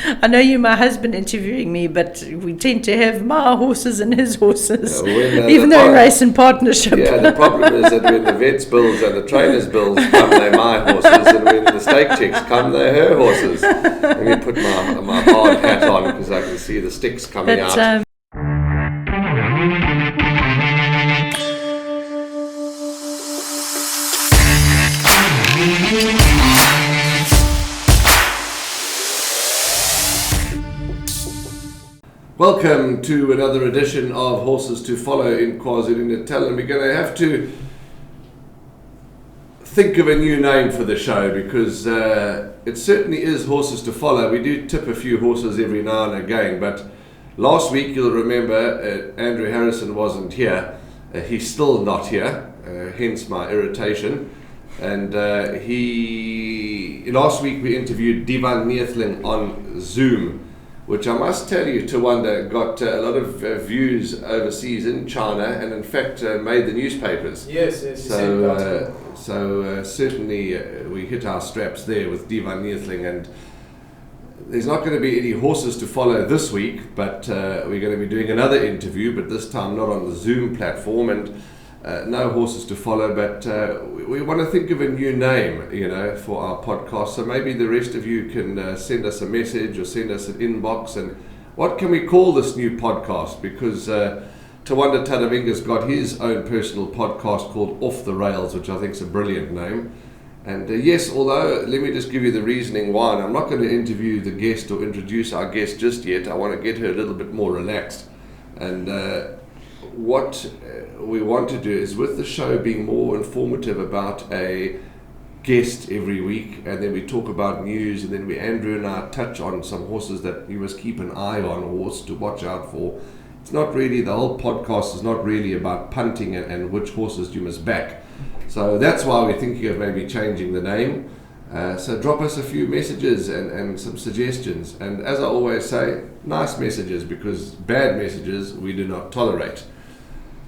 I know you're my husband interviewing me, but we tend to have my horses and his horses, even though we race in partnership. Yeah, the problem is that when the vets' bills and the trainers' bills come, they're my horses, and when the stake checks come, they're her horses. Let me put my hard hat on because I can see the sticks coming out. Welcome to another edition of Horses to Follow in KwaZulu-Natal, and we're going to have to think of a new name for the show because it certainly is Horses to Follow. We do tip a few horses every now and again, but last week you'll remember Andrew Harrison wasn't here. He's still not here, hence my irritation. And last week we interviewed Divan Neethling on Zoom, which I must tell you, Tawanda, got a lot of views overseas in China, and in fact made the newspapers. Yes. So certainly we hit our straps there with Divan Neethling, and there's not going to be any horses to follow this week, but we're going to be doing another interview, but this time not on the Zoom platform, and no horses to follow, but we want to think of a new name, for our podcast. So maybe the rest of you can send us a message or send us an inbox. And what can we call this new podcast? Because Tawanda Tadavinga's got his own personal podcast called Off the Rails, which I think is a brilliant name. And yes, although let me just give you the reasoning why. And I'm not going to interview the guest or introduce our guest just yet. I want to get her a little bit more relaxed. And what we want to do is, with the show being more informative about a guest every week, and then we talk about news, and then Andrew and I touch on some horses that you must keep an eye on, horse to watch out for. It's not really, the whole podcast is not really about punting and which horses you must back. So that's why we're thinking of maybe changing the name. So drop us a few messages and some suggestions. And as I always say, nice messages, because bad messages we do not tolerate.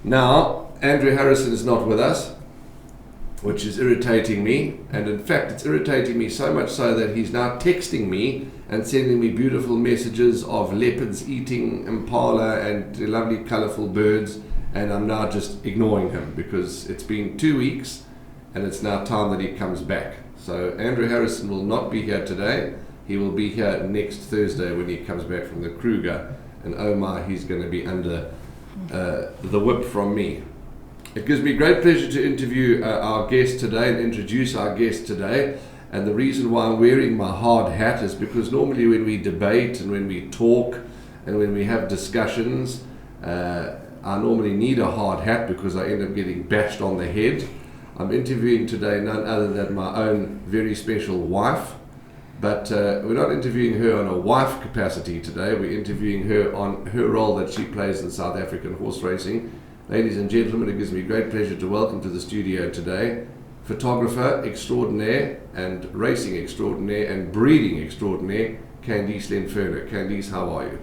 Now, Andrew Harrison is not with us, which is irritating me. And in fact, it's irritating me so much so that he's now texting me and sending me beautiful messages of leopards eating impala and lovely colourful birds. And I'm now just ignoring him because it's been 2 weeks and it's now time that he comes back. So Andrew Harrison will not be here today. He will be here next Thursday when he comes back from the Kruger. And oh my, he's going to be under the whip from me. It gives me great pleasure to interview our guest today and introduce our guest today. And the reason why I'm wearing my hard hat is because normally when we debate and when we talk and when we have discussions, I normally need a hard hat because I end up getting bashed on the head. I'm interviewing today none other than my own very special wife, but we're not interviewing her on a wife capacity today. We're interviewing her on her role that she plays in South African horse racing. Ladies and gentlemen, it gives me great pleasure to welcome to the studio today photographer extraordinaire and racing extraordinaire and breeding extraordinaire, Candiese Lenferna. Candiese, how are you?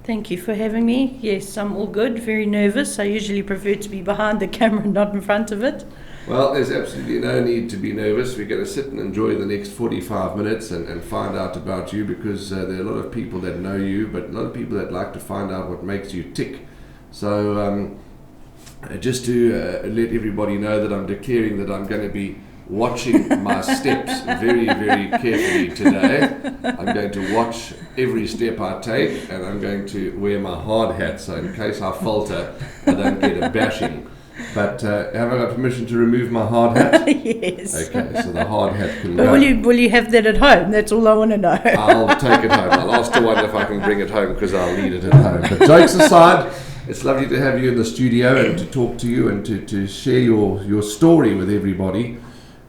Thank you for having me. Yes, I'm all good, very nervous. I usually prefer to be behind the camera, not in front of it. Well, there's absolutely no need to be nervous. We're going to sit and enjoy the next 45 minutes and find out about you, because there are a lot of people that know you, but a lot of people that like to find out what makes you tick. So just to let everybody know that I'm declaring that I'm going to be watching my steps very, very carefully today. I'm going to watch every step I take, and I'm going to wear my hard hat, so in case I falter, I don't get a bashing. But have I got permission to remove my hard hat? Yes. Okay, so the hard hat can but go. Will you have that at home? That's all I want to know. I'll take it home. I'll ask Tawanda if I can bring it home, because I'll need it at home. But jokes aside, it's lovely to have you in the studio and to talk to you and to share your story with everybody.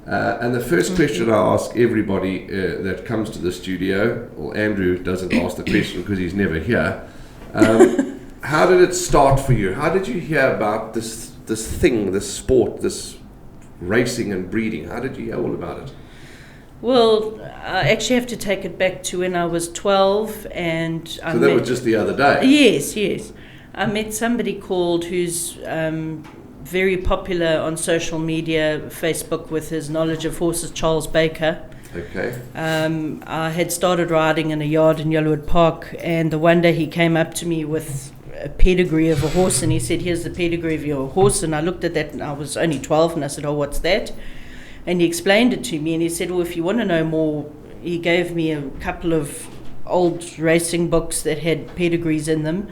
And the first question I ask everybody that comes to the studio, well, Andrew doesn't ask the question because he's never here. How did it start for you? How did you hear about this thing, this sport, this racing and breeding? How did you hear all about it? Well, I actually have to take it back to when I was 12, and so that was just the other day? Yes. I met somebody who's very popular on social media, Facebook, with his knowledge of horses, Charles Baker. Okay. I had started riding in a yard in Yellowwood Park, and the one day he came up to me with a pedigree of a horse, and he said, "Here's the pedigree of your horse." And I looked at that, and I was only 12, and I said, "Oh, what's that?" And he explained it to me, and he said, "Well, if you want to know more," he gave me a couple of old racing books that had pedigrees in them.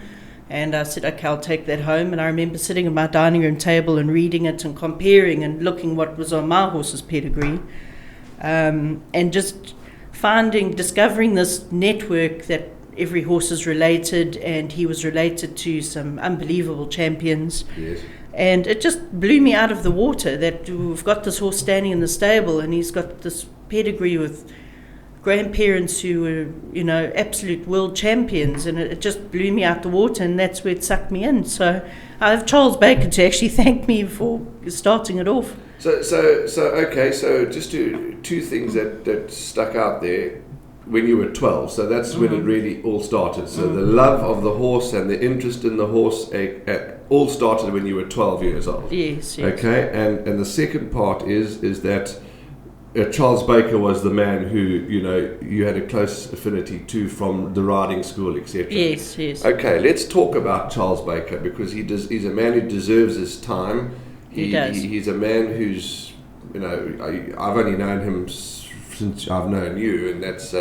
And I said, "Okay, I'll take that home." And I remember sitting at my dining room table and reading it and comparing and looking what was on my horse's pedigree. And just discovering this network that every horse is related, and he was related to some unbelievable champions. Yes. And it just blew me out of the water that we've got this horse standing in the stable, and he's got this pedigree with grandparents who were, absolute world champions, and it just blew me out the water, and that's where it sucked me in. So I have Charles Baker to actually thank me for starting it off. So just two things that stuck out there when you were 12. So that's when it really all started. So the love of the horse and the interest in the horse all started when you were 12 years old. Yes. Okay, and the second part is that Charles Baker was the man who you had a close affinity to from the riding school, etc. Yes. Okay, let's talk about Charles Baker, because he's a man who deserves his time. He does. He's a man who's, I've only known him since I've known you, and that's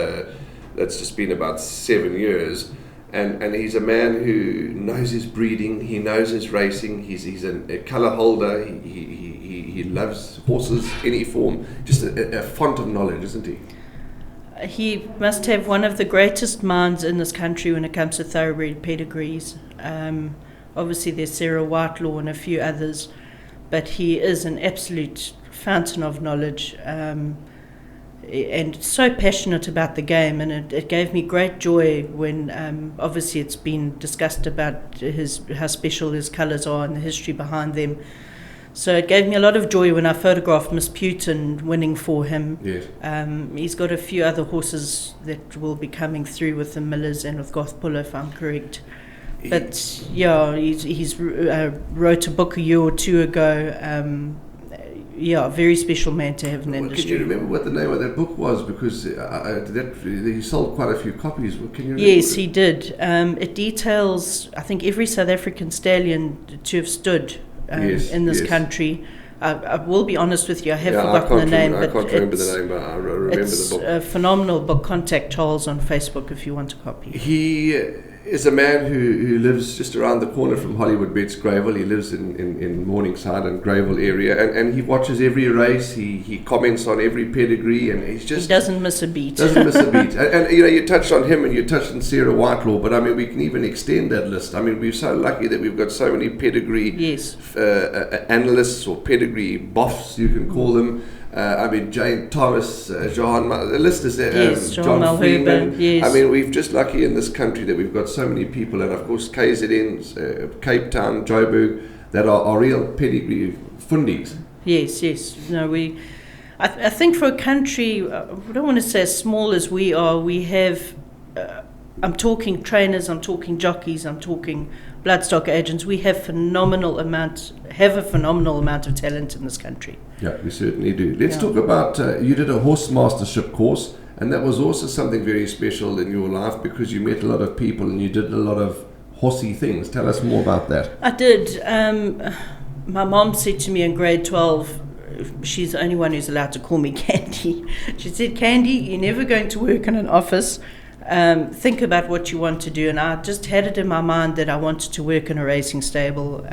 just been about 7 years. And he's a man who knows his breeding, he knows his racing, he's a colour holder, he loves horses, any form, just a font of knowledge, isn't he? He must have one of the greatest minds in this country when it comes to thoroughbred pedigrees. Obviously there's Sarah Whitelaw and a few others, but he is an absolute fountain of knowledge, and so passionate about the game. And it gave me great joy when obviously it's been discussed about how special his colours are and the history behind them. So it gave me a lot of joy when I photographed Miss Putin winning for him. Yes. He's got a few other horses that will be coming through with the Millers and with Gothpull, if I'm correct. But yeah, he's wrote a book a year or two ago. Very special man to have in the industry. Can you remember what the name of that book was? Because he sold quite a few copies. Can you remember? Yes, he did. It details, I think, every South African stallion to have stood in this country. I will be honest with you, I have forgotten the name. I can't remember the name, but I remember the book. It's a phenomenal book. Contact Charles on Facebook if you want a copy. He is a man who lives just around the corner from Hollywood Bets Greyville. He lives in Morningside and Greyville area, and he watches every race. He comments on every pedigree, and he doesn't miss a beat. And you touched on him, and you touched on Sarah Whitelaw, but I mean we can even extend that list. I mean we're so lucky that we've got so many pedigree analysts or pedigree buffs, you can call them. Jane Thomas, the list is there. John Freeman. Yes. I mean, we're just lucky in this country that we've got so many people, and of course KZN, Cape Town, Joburg, that are real pedigree fundies. Yes. No, I think for a country, we don't want to say as small as we are, we have, I'm talking trainers, I'm talking jockeys, I'm talking bloodstock agents. We have a phenomenal amount of talent in this country. Yeah, we certainly do. Let's talk about, you did a horse mastership course, and that was also something very special in your life because you met a lot of people and you did a lot of horsey things. Tell us more about that. I did. My mom said to me in grade 12, she's the only one who's allowed to call me Candy. She said, "Candy, you're never going to work in an office. Think about what you want to do." And I just had it in my mind that I wanted to work in a racing stable,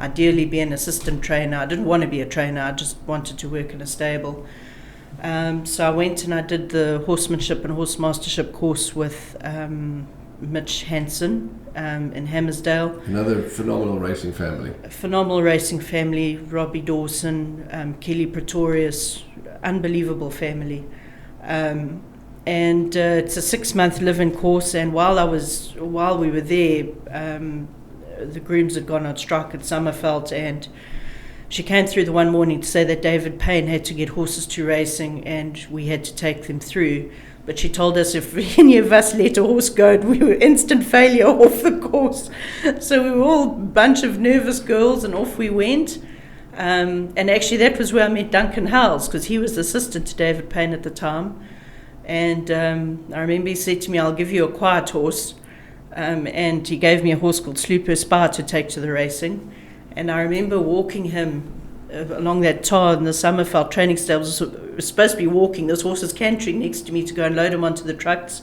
ideally be an assistant trainer. I didn't want to be a trainer, I just wanted to work in a stable. So I went and I did the horsemanship and horse mastership course with Mitch Hansen in Hammersdale. Another phenomenal racing family. Robbie Dawson, Kelly Pretorius, unbelievable family. And it's a 6-month live-in course, and while we were there, the grooms had gone on strike at Summerfelt, and she came through the one morning to say that David Payne had to get horses to racing and we had to take them through. But she told us if any of us let a horse go, we were instant failure off the course. So we were all a bunch of nervous girls, and off we went. And actually that was where I met Duncan Howells, because he was assistant to David Payne at the time. And I remember he said to me, I'll give you a quiet horse. And he gave me a horse called Slooper Spar to take to the racing. And I remember walking him along that tar in the Summerfeld training stables. Was supposed to be walking. This horse was cantering next to me to go and load him onto the trucks.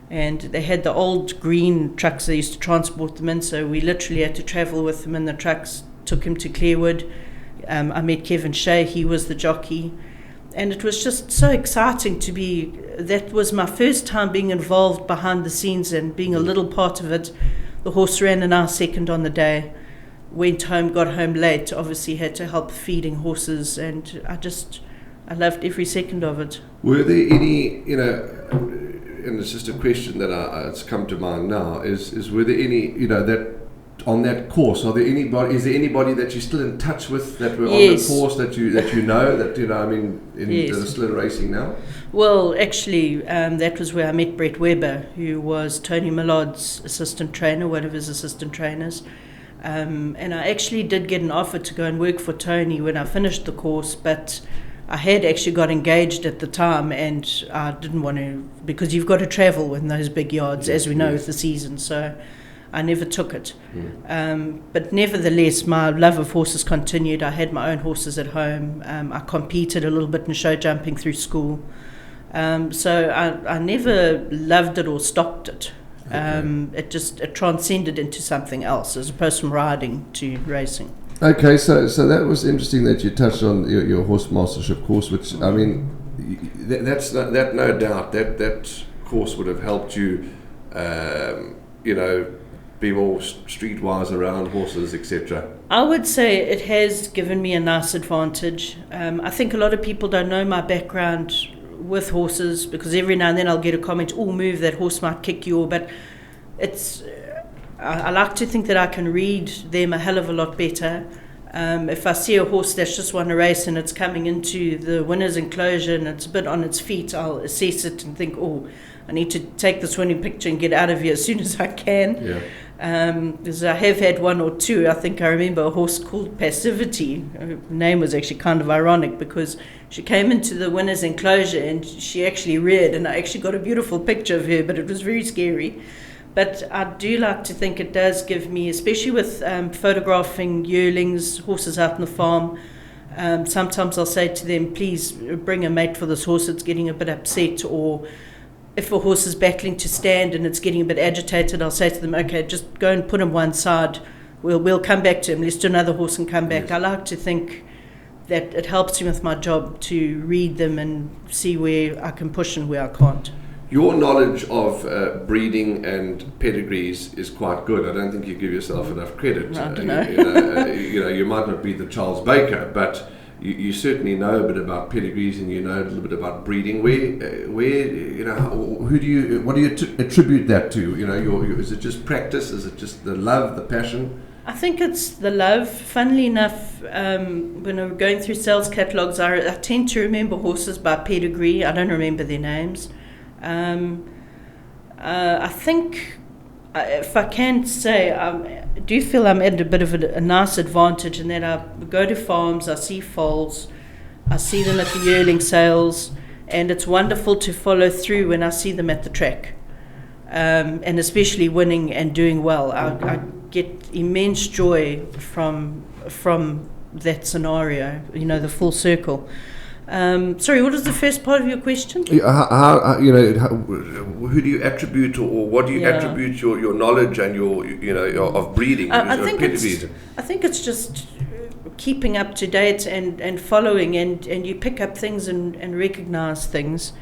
And they had the old green trucks they used to transport them in, so we literally had to travel with them in the trucks. Took him to Clearwood. I met Kevin Shea, he was the jockey. And it was just so exciting to be, that was my first time being involved behind the scenes and being a little part of it. The horse ran an hour second on the day, went home, got home late, obviously had to help feeding horses, and I loved every second of it. Were there any, and it's just a question that it's come to mind now, is were there any, that on that course, is there anybody that you're still in touch with that were Yes. on the course that you know Yes. that are still in racing now? Well, actually, that was where I met Brett Webber, who was Tony Millard's assistant trainer, one of his assistant trainers. And I actually did get an offer to go and work for Tony when I finished the course, but I had actually got engaged at the time, and I didn't want to, because you've got to travel in those big yards, as we know, with the season, so I never took it. But nevertheless, my love of horses continued. I had my own horses at home. I competed a little bit in show jumping through school. So I never loved it or stopped it. It transcended into something else, as opposed from riding to racing. Okay, so that was interesting that you touched on your horse mastership course, which I mean, that's no doubt that course would have helped you, be more streetwise around horses, etc. I would say it has given me a nice advantage. I think a lot of people don't know my background with horses, because every now and then I'll get a comment, "Oh, move, that horse might kick you," but I like to think that I can read them a hell of a lot better. If I see a horse that's just won a race and it's coming into the winner's enclosure and it's a bit on its feet, I'll assess it and think, oh, I need to take this winning picture and get out of here as soon as I can. Yeah. Because I have had one or two. I think I remember a horse called Passivity. Her name was actually kind of ironic, because she came into the winner's enclosure and she actually reared, and I actually got a beautiful picture of her, but it was very scary. But I do like to think it does give me, especially with photographing yearlings, horses out on the farm, sometimes I'll say to them, please bring a mate for this horse, it's getting a bit upset. Or if a horse is battling to stand and it's getting a bit agitated, I'll say to them, okay, just go and put him one side, we'll come back to him, let's do another horse and come back. Yes. I like to think that it helps me with my job to read them and see where I can push and where I can't. Your knowledge of breeding and pedigrees is quite good. I don't think you give yourself enough credit. I don't know. You might not be the Charles Baker, but you certainly know a bit about pedigrees, and you know a little bit about breeding. What do you attribute that to? Is it just practice? Is it just the love, the passion? I think it's the love. Funnily enough, when I'm going through sales catalogues, I tend to remember horses by pedigree. I don't remember their names. I think, if I can say, I do feel I'm at a bit of a nice advantage in that I go to farms, I see foals, I see them at the yearling sales, and it's wonderful to follow through when I see them at the track, and especially winning and doing well. I get immense joy from that scenario, the full circle. Sorry, what was the first part of your question? Who do you attribute, or what do you attribute your knowledge and your of breeding? I think it's just keeping up to date and following, and you pick up things and recognize things.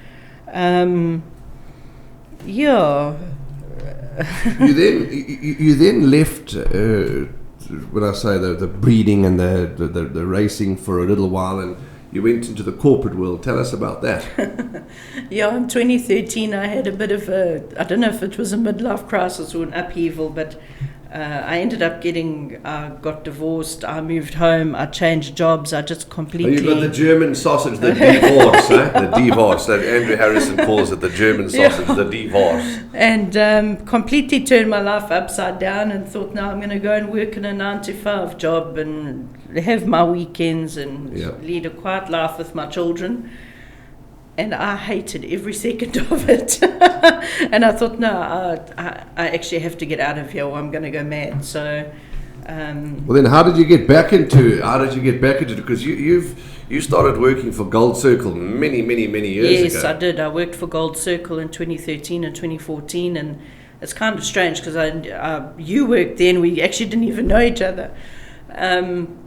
You then left. When I say the breeding and the racing for a little while, and you went into the corporate world. Tell us about that. In 2013 I had a bit of I don't know if it was a midlife crisis or an upheaval, but I ended up got divorced, I moved home, I changed jobs, I just completely... Oh, you got the German sausage, the divorce, The divorce, that Andrew Harrison calls it, the German sausage, the divorce. And completely turned my life upside down and thought, now I'm going to go and work in a 9-to-5 job and have my weekends and lead a quiet life with my children. And I hated every second of it. And I thought, no, I actually have to get out of here or I'm going to go mad. So, well, then how did you get back into it? Because you started working for Gold Circle many years ago. Yes, I did. I worked for Gold Circle in 2013 and 2014. And it's kind of strange because you worked then. We actually didn't even know each other. Then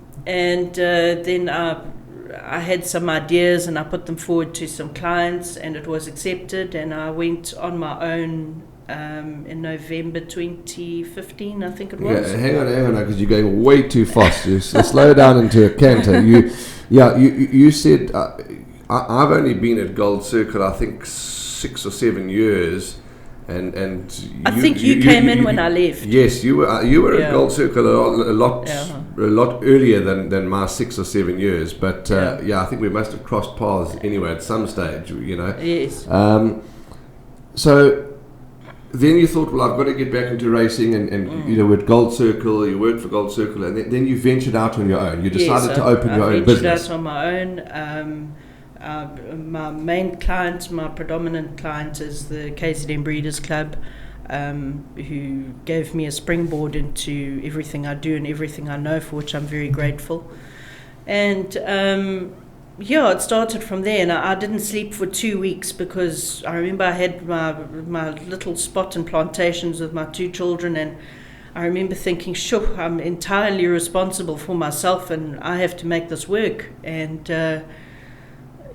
I had some ideas and I put them forward to some clients and it was accepted, and I went on my own in November 2015, I think it was. Yeah, hang on, because you're going way too fast. You slow down into a canter. You said I've only been at Gold Circle I think 6 or 7 years. And I think you came in when I left. Yes, you were at Gold Circle a lot earlier than my 6 or 7 years. But I think we must have crossed paths anyway at some stage. Yes. So then you thought, well, I've got to get back into racing, and with Gold Circle, you worked for Gold Circle, and then you ventured out on your own. You decided to open your own business. I ventured out on my own. My main client, my predominant client is the KZN Breeders Club, who gave me a springboard into everything I do and everything I know, for which I'm very grateful. And it started from there, and I didn't sleep for 2 weeks because I remember I had my little spot in plantations with my 2 children, and I remember thinking, sure, I'm entirely responsible for myself and I have to make this work. And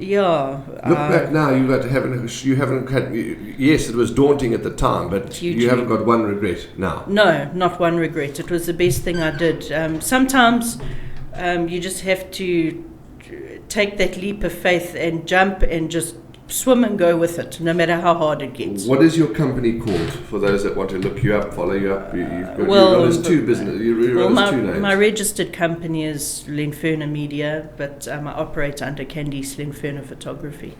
look back now. You haven't had. Yes, it was daunting at the time, but hugely. You haven't got one regret now. No, not one regret. It was the best thing I did. Sometimes you just have to take that leap of faith and jump and just swim and go with it, no matter how hard it gets. What is your company called? For those that want to look you up, follow you up, you run as 2 business. You run as 2 names. My registered company is Lanferna Media, but I operate under Candiese Lenferna Photography.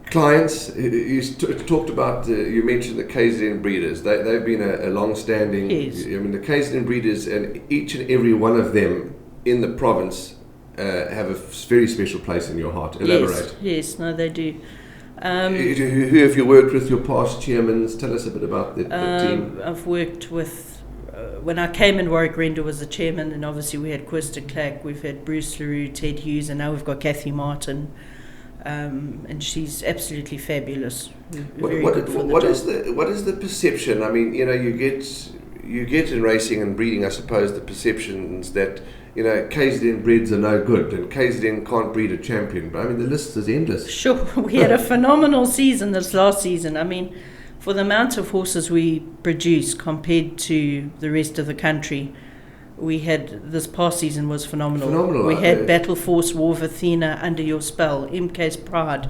Clients, you talked about. You mentioned the KZN Breeders. They've been a long-standing. Yes. I mean, the KZN Breeders, and each and every one of them in the province have a very special place in your heart. Elaborate. Yes, no, they do. Who have you worked with, your past chairmen? Tell us a bit about the team. I've worked with, when I came in, Warwick Render was the chairman, and obviously we had Quista Clack, we've had Bruce LaRue, Ted Hughes, and now we've got Kathy Martin, and she's absolutely fabulous. What is the perception? I mean, you get in racing and breeding, I suppose, the perceptions that KZN breds are no good and KZN can't breed a champion. But I mean, the list is endless. Sure, we had a phenomenal season this last season. I mean, for the amount of horses we produce compared to the rest of the country, this past season was phenomenal. We had Battle Force, War of Athena, Under Your Spell, MK's Pride.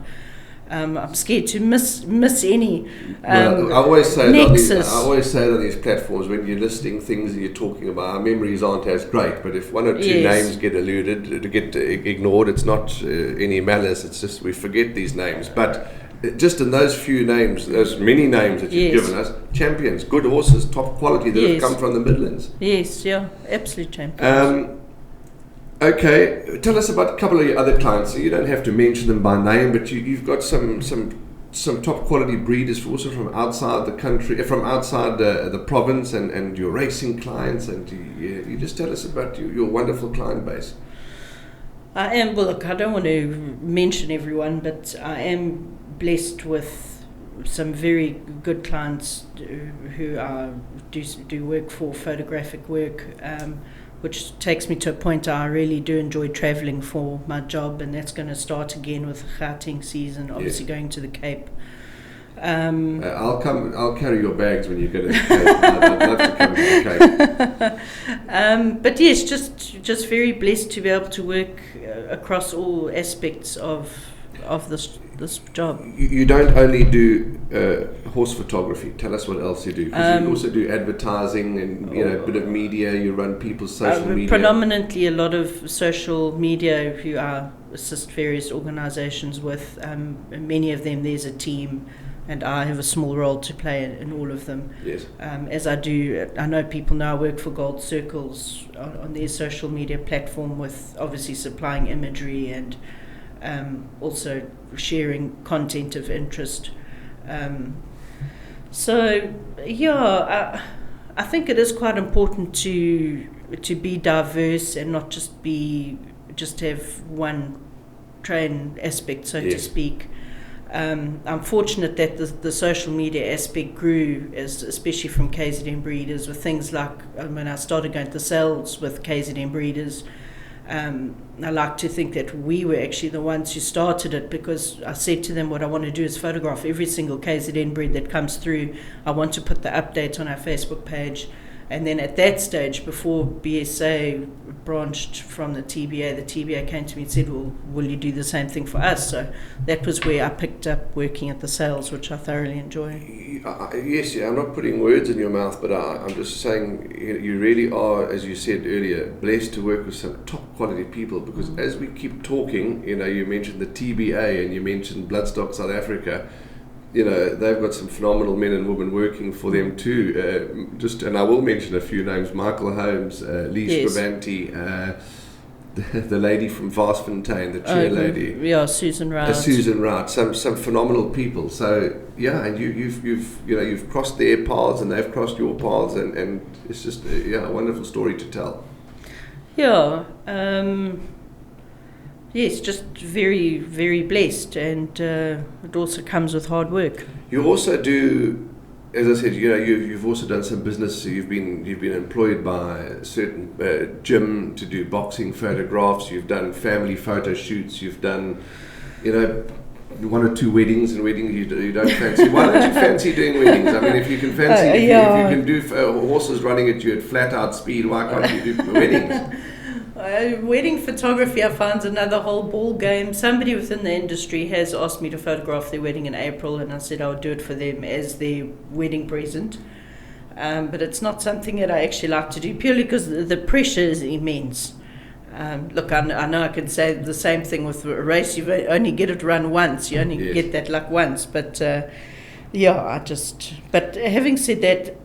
I'm scared to miss any. I always say it on these platforms, when you're listing things and you're talking about, our memories aren't as great, but if 1 or 2 names get ignored, it's not any malice, it's just we forget these names. But just in those few names, those many names that you've given us, champions, good horses, top quality that have come from the Midlands. Yes, absolute champions. Okay, tell us about a couple of your other clients. So you don't have to mention them by name, but you've got some top quality breeders also from outside the country, from outside the province, and your racing clients. And you just tell us about your wonderful client base. I am. Well, look, I don't want to mention everyone, but I am blessed with some very good clients who do work for photographic work. Which takes me to a point I really do enjoy travelling for my job, and that's going to start again with the Gauteng season, obviously going to the Cape. I'll carry your bags when you get to the Cape. I'd love to come to the Cape. But yes, just very blessed to be able to work across all aspects of of this job. You don't only do horse photography. Tell us what else you do. Because you also do advertising and a bit of media. You run people's social media. Predominantly a lot of social media who I assist various organisations with. Many of them there's a team, and I have a small role to play in all of them. Yes. As I know people now work for Gold Circles on their social media platform, with obviously supplying imagery and also sharing content of interest. I think it is quite important to be diverse and not just have one train aspect, so to speak. I'm fortunate that the social media aspect grew, especially from KZN Breeders, with things like when I started going to sales with KZN Breeders. I like to think that we were actually the ones who started it, because I said to them, what I want to do is photograph every single KZN breed that comes through. I want to put the updates on our Facebook page. And then at that stage, before BSA branched from the TBA came to me and said, well, will you do the same thing for us? So that was where I picked up working at the sales, which I thoroughly enjoy. Yes, I'm not putting words in your mouth, but I'm just saying you really are, as you said earlier, blessed to work with some top quality people, because as we keep talking, you mentioned the TBA and you mentioned Bloodstock South Africa. They've got some phenomenal men and women working for them too. And I will mention a few names: Michael Holmes, Lee Scribanti, the lady from Varsfontein, the chair lady. Yeah, Susan Wright. Susan Wright. Some phenomenal people. So and you've crossed their paths and they've crossed your paths, and it's just a wonderful story to tell. Yeah. Yes, just very, very blessed, and it also comes with hard work. You also do, as I said, you've also done some business. So you've been employed by a certain gym to do boxing photographs. You've done family photo shoots. You've done, one or two weddings, and weddings you don't fancy. Why don't you fancy doing weddings? I mean, if you can fancy, if you can do horses running at you at flat out speed, why can't you do weddings? Wedding photography, I find, is another whole ball game. Somebody within the industry has asked me to photograph their wedding in April, and I said I would do it for them as their wedding present. But it's not something that I actually like to do, purely because the pressure is immense. Look, I know I can say the same thing with a race. You only get it run once. You only get that luck once. But But having said that,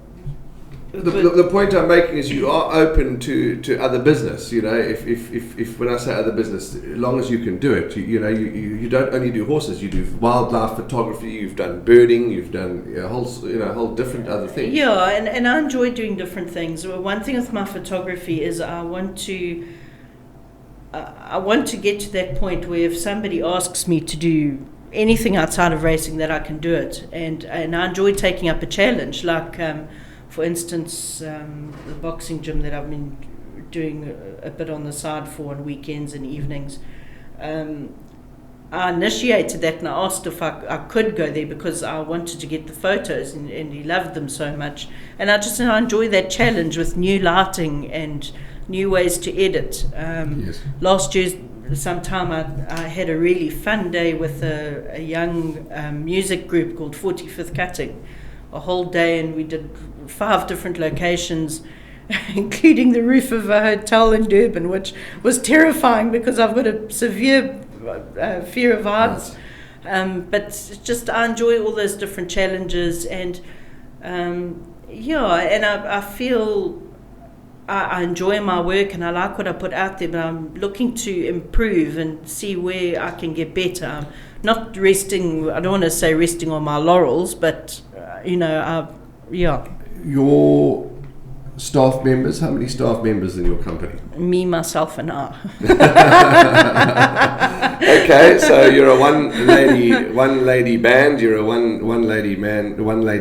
the point I'm making is you are open to other business. If when I say other business, as long as you can do it, you don't only do horses. You do wildlife photography. You've done birding. You've done a whole different other things. Yeah, and I enjoy doing different things. One thing with my photography is I want to get to that point where if somebody asks me to do anything outside of racing, that I can do it, and I enjoy taking up a challenge, like. For instance, the boxing gym that I've been doing a bit on the side for on weekends and evenings, I initiated that, and I asked if I could go there because I wanted to get the photos, and he loved them so much. And I enjoy that challenge with new lighting and new ways to edit. Last year, sometime I had a really fun day with a young music group called 45th Cutting. A whole day, and we did 5 different locations, including the roof of a hotel in Durban, which was terrifying because I've got a severe fear of heights. But just I enjoy all those different challenges, and I feel I enjoy my work and I like what I put out there, but I'm looking to improve and see where I can get better. I'm not resting, I don't want to say resting on my laurels, but Your staff members, how many staff members in your company? Me, myself, and I. Okay, so you're a one lady band. You're a one lady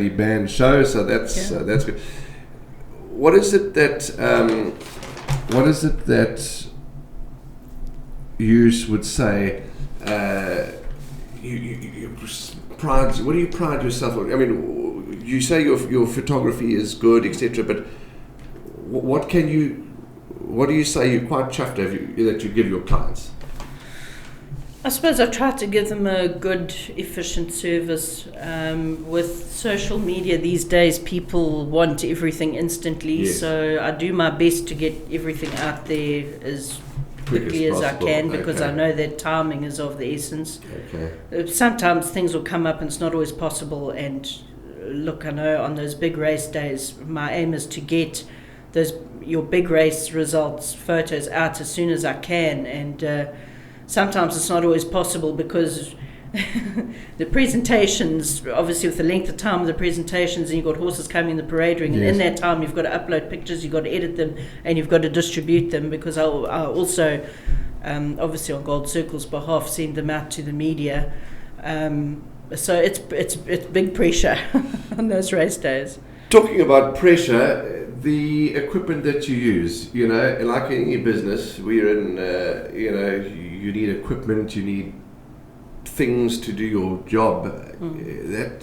band show. So that's good. What is it that you would say? You pride. What do you pride yourself on? I mean, you say your photography is good, etc. But what do you say you're quite chuffed that you give your clients? I suppose I've tried to give them a good, efficient service. With social media these days, people want everything instantly, Yes. so I do my best to get everything out there as quickly as I possible. can, because Okay. I know that timing is of the essence. Okay. Sometimes things will come up and it's not always possible, and look, I know on those big race days, my aim is to get your big race results, photos out as soon as I can, and sometimes it's not always possible because the presentations, obviously with the length of time of the presentations, and you've got horses coming in the parade ring, and Yes. in that time you've got to upload pictures, you've got to edit them, and you've got to distribute them, because I'll also, obviously on Gold Circle's behalf, send them out to the media. So it's big pressure on those race days. Talking about pressure, the equipment that you use, like any business, we're in, you need equipment, you need things to do your job. That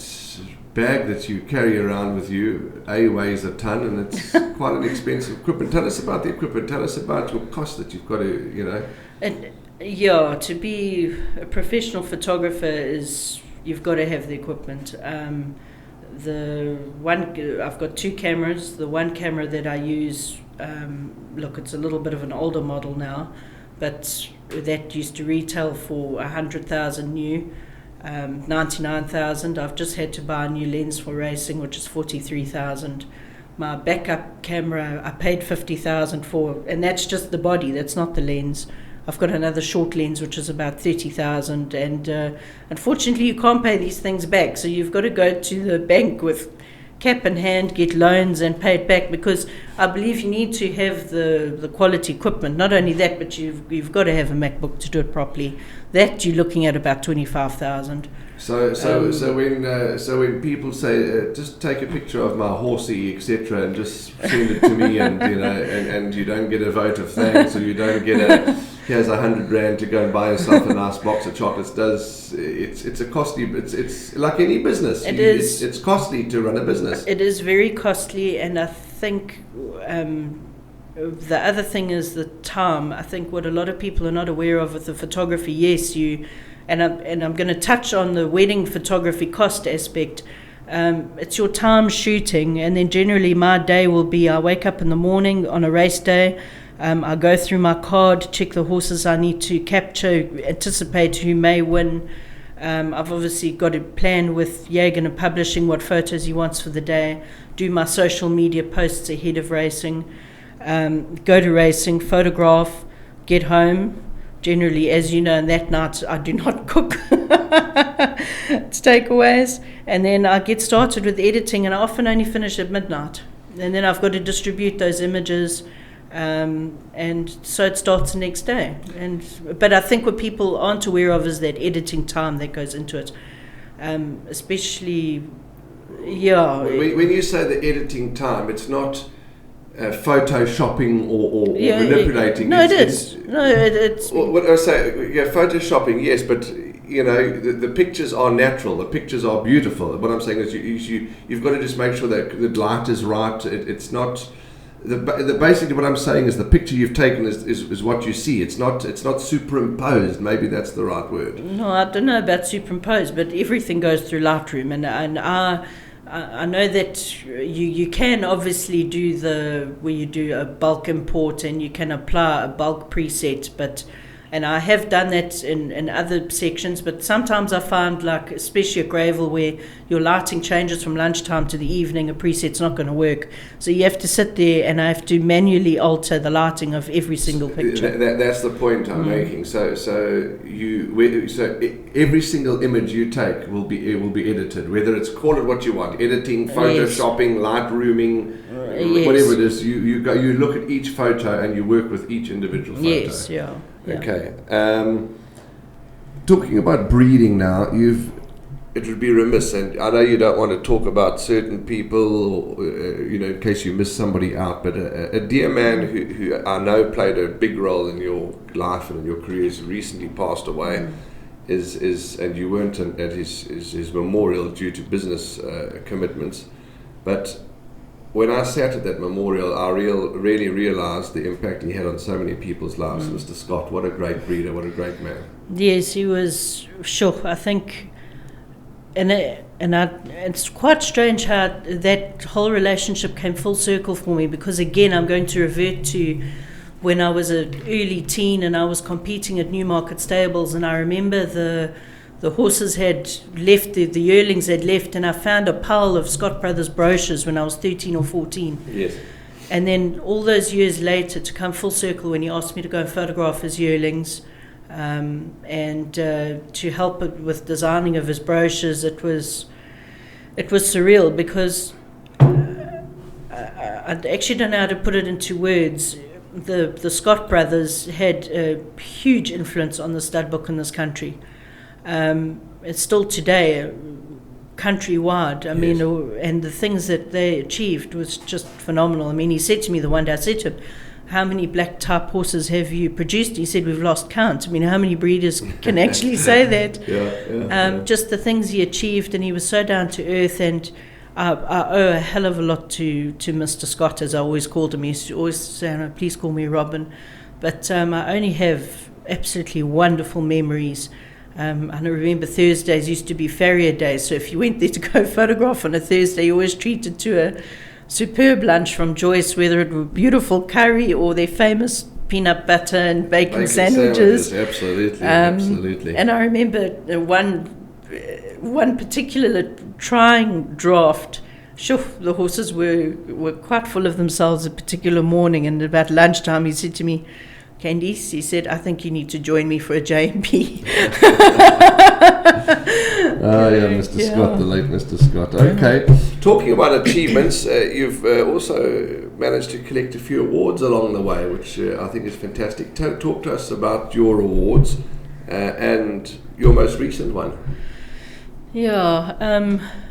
bag that you carry around with you, weighs a ton, and it's quite an expensive equipment. Tell us about the equipment. Tell us about your cost that you've got to, Yeah, to be a professional photographer you've got to have the equipment. I've got 2 cameras. The one camera that I use, it's a little bit of an older model now, but that used to retail for 100,000 new, 99,000. I've just had to buy a new lens for racing, which is 43,000. My backup camera I paid 50,000 for, and that's just the body. That's not the lens. I've got another short lens which is about 30,000, and unfortunately you can't pay these things back, so you've got to go to the bank with cap in hand, get loans and pay it back, because I believe you need to have the quality equipment. Not only that, but you've got to have a MacBook to do it properly. That you're looking at about 25,000. So when people say just take a picture of my horsey, etc., and just send it to me, and you don't get a vote of thanks, or you don't get here's 100 rand to go and buy yourself a nice box of chocolates. It's a costly. It's like any business. It's costly to run a business. It is very costly, and I think the other thing is the time. I think what a lot of people are not aware of with the photography. Yes, and I'm going to touch on the wedding photography cost aspect. It's your time shooting, and then generally my day will be, I wake up in the morning on a race day, I go through my card, check the horses I need to capture, anticipate who may win. I've obviously got a plan with Jagan and publishing what photos he wants for the day, do my social media posts ahead of racing, go to racing, photograph, get home. Generally, as you know, and that night I do not cook. It's takeaways. And then I get started with editing, and I often only finish at midnight. And then I've got to distribute those images, and so it starts the next day. But I think what people aren't aware of is that editing time that goes into it. Especially, yeah. When you say the editing time, it's not photoshopping or manipulating. No, it's what I say, photoshopping, yes, but the pictures are natural. The pictures are beautiful. What I'm saying is, you've got to just make sure that the light is right. It's not basically what I'm saying is the picture you've taken is what you see. It's not superimposed. Maybe that's the right word. No, I don't know about superimposed, but everything goes through Lightroom, and I know that you can obviously do where you do a bulk import and you can apply a bulk preset, and I have done that in other sections, but sometimes I find, like especially at Gravel, where your lighting changes from lunchtime to the evening, a preset's not going to work. So you have to sit there and I have to manually alter the lighting of every single picture. That's the point I'm making. So every single image you take will be edited, whether it's, call it what you want, editing, photoshopping, Lightrooming, whatever it is. You look at each photo and you work with each individual photo. Yes, yeah. Okay. Talking about breeding now, it would be remiss, and I know you don't want to talk about certain people, in case you miss somebody out, but a dear man who I know played a big role in your life and in your career has recently passed away. And you weren't at his memorial due to business commitments, but when I sat at that memorial, I really realized the impact he had on so many people's lives. Mr. Scott, what a great breeder, what a great man. Yes, he was sure. I think, it's quite strange how that whole relationship came full circle for me, because again, I'm going to revert to when I was an early teen and I was competing at Newmarket Stables, and I remember the horses had left, the yearlings had left, and I found a pile of Scott Brothers brochures when I was 13 or 14. Yes. And then all those years later, to come full circle when he asked me to go and photograph his yearlings, and to help with designing of his brochures, it was surreal, because I actually don't know how to put it into words. The Scott brothers had a huge influence on the stud book in this country. It's still today countrywide. I mean, and the things that they achieved was just phenomenal. I mean, he said to me the one day, I said to him, how many black type horses have you produced? He said, we've lost count. I mean, how many breeders can actually say that? Just the things he achieved, and he was so down to earth, and I owe a hell of a lot to Mr. Scott, as I always called him. He used to always say, "No, please call me Robin." But I only have absolutely wonderful memories. I remember Thursdays used to be farrier days, so if you went there to go photograph on a Thursday, you always treated to a superb lunch from Joyce, whether it were beautiful curry or their famous peanut butter and bacon sandwiches. Absolutely. And I remember one particular trying draft. Sure, the horses were quite full of themselves a particular morning, and about lunchtime he said to me, Candiese, he said, I think you need to join me for a J&P. Mr. Scott, the late Mr. Scott. Okay. Talking about achievements, you've also managed to collect a few awards along the way, which I think is fantastic. Talk to us about your awards and your most recent one. Yeah,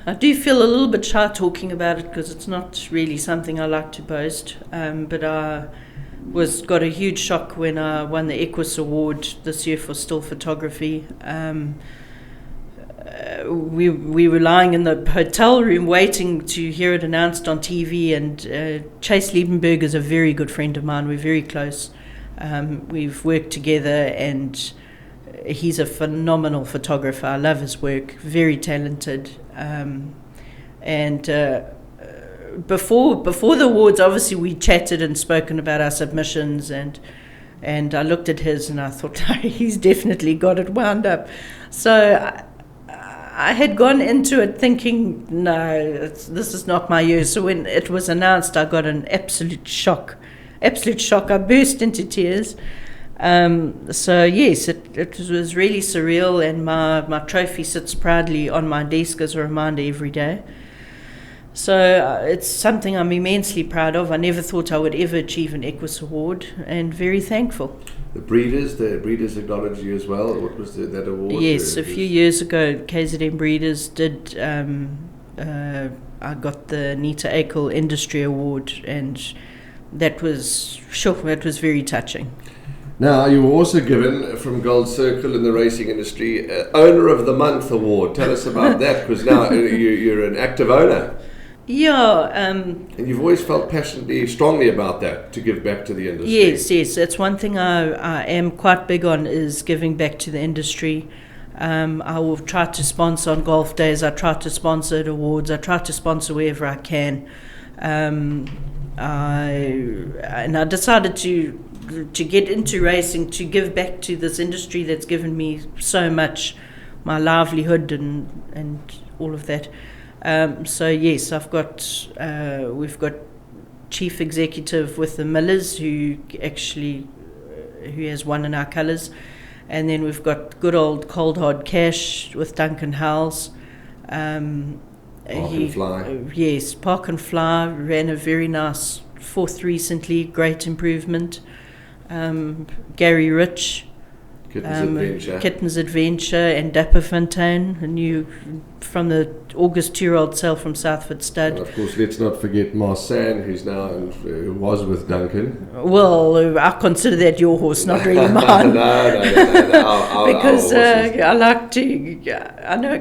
I do feel a little bit shy talking about it, because it's not really something I like to boast, but I got a huge shock when I won the Equus Award this year for still photography. We were lying in the hotel room waiting to hear it announced on TV, and Chase Liebenberg is a very good friend of mine. We're very close. We've worked together, and he's a phenomenal photographer. I love his work, very talented. Before the awards, obviously we chatted and spoken about our submissions, and I looked at his and I thought, he's definitely got it wound up. So I had gone into it thinking, no, this is not my year. So when it was announced, I got an absolute shock. I burst into tears. So yes, it was really surreal, and my trophy sits proudly on my desk as a reminder every day. So it's something I'm immensely proud of. I never thought I would ever achieve an Equus Award, and very thankful. The breeders acknowledged you as well. What was that award? Yes, a few years ago, KZN Breeders did. I got the Nita Akel Industry Award, and that was very touching. Now, you were also given, from Gold Circle in the racing industry, Owner of the Month award. Tell us about that, because now you're an active owner. Yeah. And you've always felt passionately, strongly about that, to give back to the industry. Yes. That's one thing I am quite big on, is giving back to the industry. I will try to sponsor on golf days. I try to sponsor at awards. I try to sponsor wherever I can. I decided to get into racing, to give back to this industry that's given me so much, my livelihood and all of that. So yes, we've got chief executive with the Millers, who has won in our colours, and then we've got good old Cold Hard Cash with Duncan Howells. Park and Fly. Yes, Park and Fly ran a very nice 4th recently, great improvement. Gary Rich, Kitten's Adventure, and Dapperfontein, from the August 2-year-old sale from Southford Stud. And of course, let's not forget Marsan, who was with Duncan. Well, I consider that your horse, not really mine. No. Because I like to. I know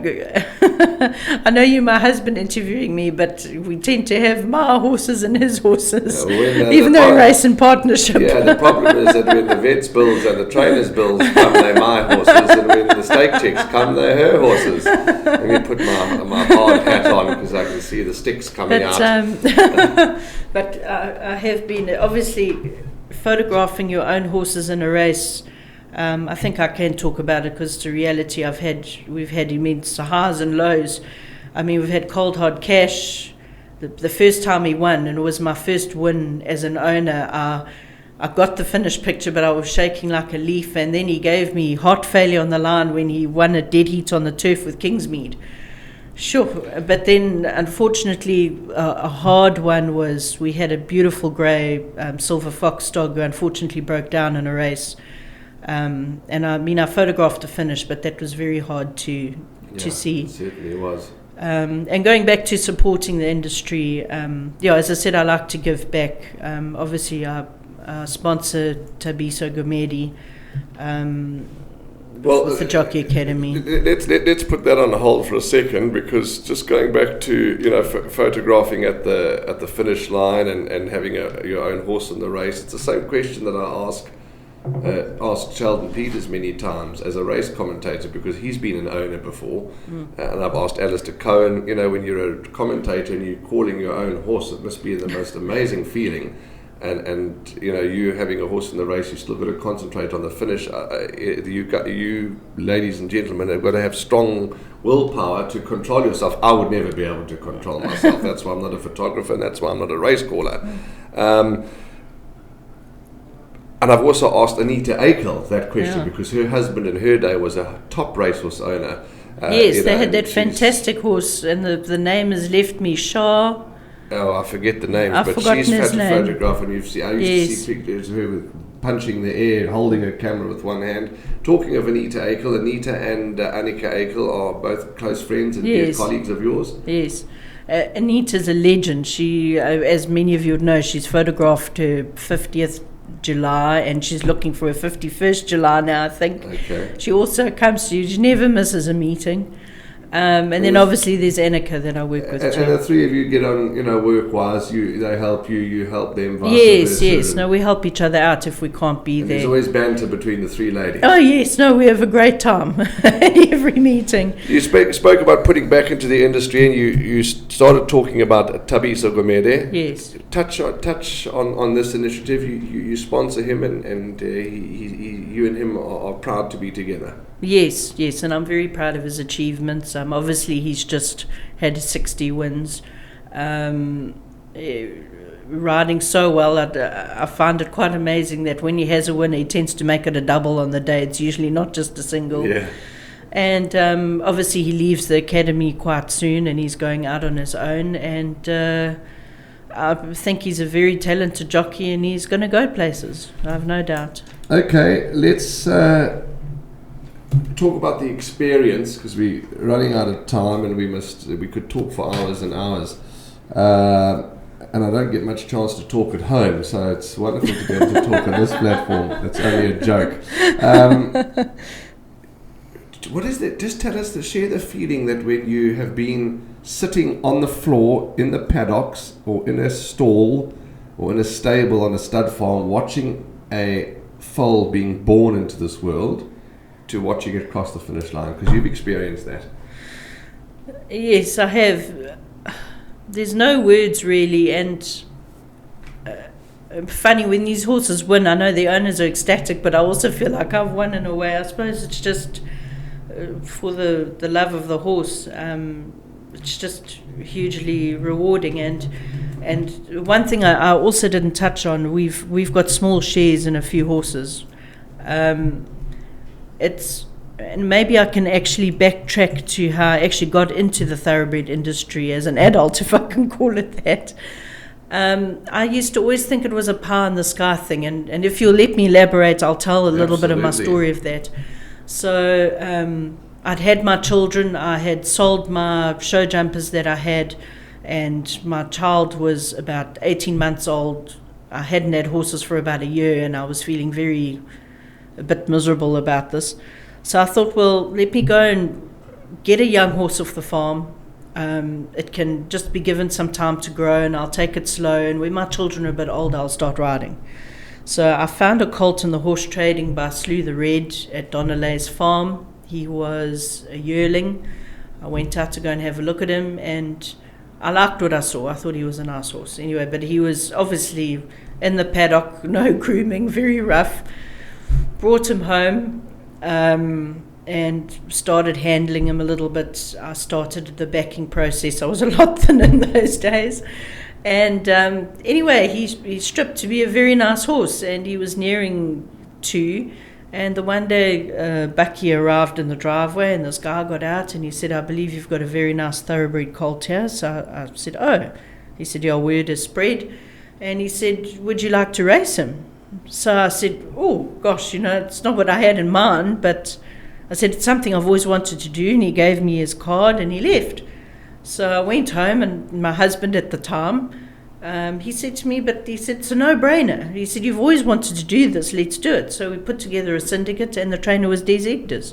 I know you're my husband interviewing me, but we tend to have my horses and his horses, even though we race in partnership. Yeah, the problem is that when the vets' bills and the trainers' bills come, they're my horses, and when the stake checks come, they're her horses. Let me put my hard hat on because I can see the sticks coming out. But I have been, obviously, photographing your own horses in a race. I think I can talk about it because it's a reality. We've had immense highs and lows. I mean, we've had cold hard cash. The first time he won, and it was my first win as an owner, I got the finished picture, but I was shaking like a leaf. And then he gave me heart failure on the line when he won a dead heat on the turf with Kingsmead. Sure, but then unfortunately a hard one was we had a beautiful grey silver fox dog who unfortunately broke down in a race. And I mean, I photographed the finish, but that was very hard to see. It certainly was. And going back to supporting the industry, as I said, I like to give back. Obviously, I sponsor Thabiso Gumede with the Jockey Academy. Let's put that on hold for a second, because just going back to photographing at the finish line and having your own horse in the race, it's the same question that I asked Sheldon Peters many times as a race commentator, because he's been an owner before, and I've asked Alistair Cohen, when you're a commentator and you're calling your own horse, it must be the most amazing feeling, and you having a horse in the race, you still got to concentrate on the finish. You ladies and gentlemen have got to have strong willpower to control yourself. I would never be able to control myself. That's why I'm not a photographer, and that's why I'm not a race caller. And I've also asked Anita Akel that question, because her husband in her day was a top racehorse owner. Yes, they had that fantastic horse, and the name has left me, Shah. Oh, I forget the names, but she's had a photograph, and I used to see pictures of her with punching the air, holding a camera with one hand. Talking of Anita Akel, Anita and Annika Akel are both close friends and dear colleagues of yours. Yes. Anita's a legend. She, as many of you would know, she's photographed her 50th July, and she's looking for her 51st July now, I think. Okay. She also comes to you. She never misses a meeting. And then obviously there's Annika that I work with too. And the three of you get on, work-wise. They help you, you help them. Vice versa. Yes. No, we help each other out if we can't be there. There's always banter between the three ladies. Oh yes, no, we have a great time at every meeting. You spoke about putting back into the industry, and you started talking about Thabiso Gumede. Yes. Touch on this initiative. You sponsor him, and you and him are proud to be together. Yes, and I'm very proud of his achievements. Obviously, he's just had 60 wins. Riding so well, I find it quite amazing that when he has a win, he tends to make it a double on the day. It's usually not just a single. Yeah. And obviously, he leaves the academy quite soon, and he's going out on his own. And I think he's a very talented jockey, and he's going to go places. I have no doubt. Okay, let's talk about the experience, because we're running out of time, and we could talk for hours and hours, and I don't get much chance to talk at home, so it's wonderful to be able to talk on this platform. It's only a joke. What is that? Just tell us, share the feeling that when you have been sitting on the floor in the paddocks, or in a stall, or in a stable on a stud farm, watching a foal being born into this world, to watching it cross the finish line, because you've experienced that. Yes, I have. There's no words really, and funny, when these horses win, I know the owners are ecstatic, but I also feel like I've won in a way. I suppose it's just for the love of the horse. It's just hugely rewarding, and one thing I also didn't touch on, we've got small shares in a few horses. And maybe I can actually backtrack to how I actually got into the thoroughbred industry as an adult, if I can call it that. I used to always think it was a pie in the sky thing, and if you'll let me elaborate, I'll tell a little bit of my story of that. So I'd had my children, I had sold my show jumpers that I had, and my child was about 18 months old. I hadn't had horses for about a year, and I was feeling a bit miserable about this. So I thought, well, let me go and get a young horse off the farm. It can just be given some time to grow, and I'll take it slow. And when my children are a bit older, I'll start riding. So I found a colt in the horse trading by Slew the Red at Donnalay's farm. He was a yearling. I went out to go and have a look at him, and I liked what I saw. I thought he was a nice horse. Anyway, but he was obviously in the paddock, no grooming, very rough. Brought him home and started handling him a little bit. I started the backing process. I was a lot thin in those days. And anyway, he stripped to be a very nice horse, and he was nearing 2. And the one day, Bucky arrived in the driveway, and this guy got out, and he said, "I believe you've got a very nice thoroughbred colt here." So I said, "Oh." He said, "Your word is spread." And he said, "Would you like to race him?" So I said, "Oh, gosh, it's not what I had in mind," but I said, "It's something I've always wanted to do." And he gave me his card, and he left. So I went home, and my husband at the time, he said to me, "It's a no-brainer." He said, "You've always wanted to do this, let's do it." So we put together a syndicate, and the trainer was Des Egders.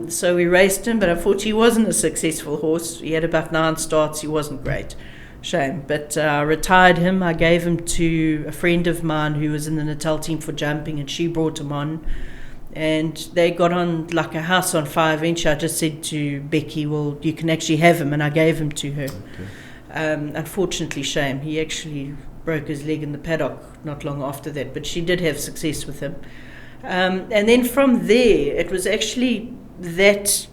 So we raced him, but unfortunately he wasn't a successful horse. He had about 9 starts. He wasn't great. Shame. But I retired him. I gave him to a friend of mine who was in the Natal team for jumping, and she brought him on. And they got on like a house on fire. Eventually I just said to Becky, "Well, you can actually have him," and I gave him to her. Okay. Unfortunately, shame. He actually broke his leg in the paddock not long after that, but she did have success with him. And then from there, it was actually that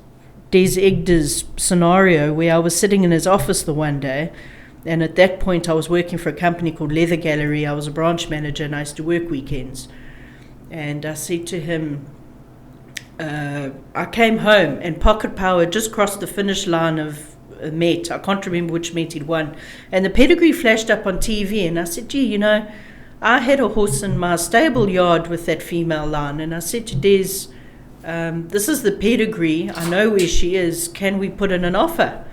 Des Egders scenario where I was sitting in his office the one day, and at that point I was working for a company called Leather Gallery. I was a branch manager, and I used to work weekends. And I said to him, I came home, and Pocket Power just crossed the finish line of a Met. I can't remember which Met he'd won. And the pedigree flashed up on TV, and I said, "Gee, I had a horse in my stable yard with that female line." And I said to Des, "This is the pedigree. I know where she is. Can we put in an offer?"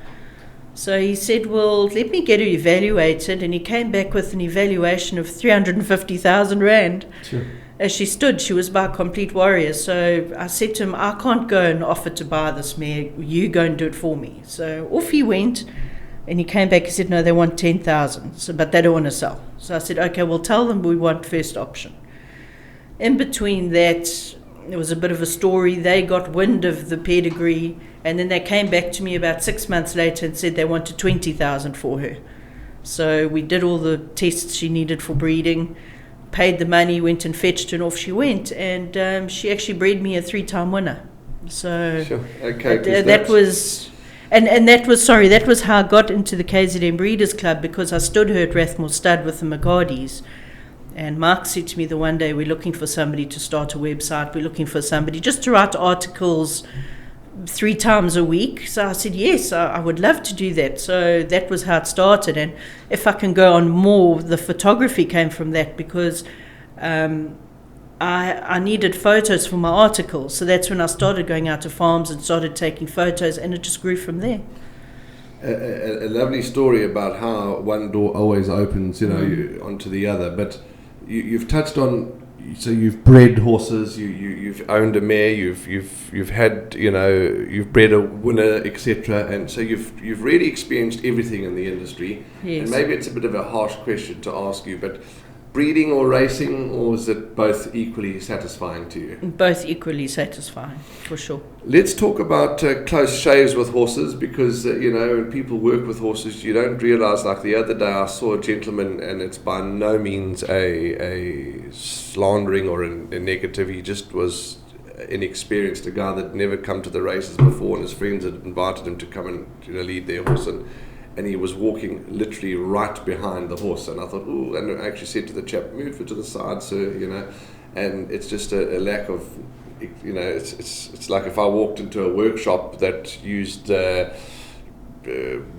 So he said, "Well, let me get her evaluated." And he came back with an evaluation of 350,000 Rand. Sure. As she stood, she was by a complete warrior. So I said to him, "I can't go and offer to buy this mare. You go and do it for me." So off he went, and he came back. He said, "No, they want 10,000, but they don't want to sell." So I said, "Okay, well, tell them we want first option." In between that, there was a bit of a story. They got wind of the pedigree, and then they came back to me about 6 months later and said they wanted 20,000 for her. So we did all the tests she needed for breeding, paid the money, went and fetched her, and off she went. And she actually bred me a 3-time winner. So sure. Okay, that was how I got into the KZN Breeders Club, because I stood her at Rathmore Stud with the McGardys. And Mark said to me the one day, "We're looking for somebody to start a website. We're looking for somebody just to write articles 3 times a week." So I said, "Yes, I would love to do that." So that was how it started. And if I can go on more, the photography came from that, because I needed photos for my articles. So that's when I started going out to farms and started taking photos, and it just grew from there. A lovely story about how one door always opens, onto the other. But you've touched on, so you've bred horses, you've owned a mare, you've had, you've bred a winner, etc. And so you've really experienced everything in the industry. Yes. And maybe it's a bit of a harsh question to ask you, but breeding or racing, or is it both equally satisfying to you? Both equally satisfying, for sure. Let's talk about close shaves with horses, because when people work with horses, you don't realise. Like the other day, I saw a gentleman, and it's by no means a slandering or a negative. He just was inexperienced, a guy that never come to the races before, and his friends had invited him to come and lead their horse, and he was walking literally right behind the horse. And I thought, ooh, and I actually said to the chap, "Move it to the side, sir," and it's just a lack of, it's like if I walked into a workshop that used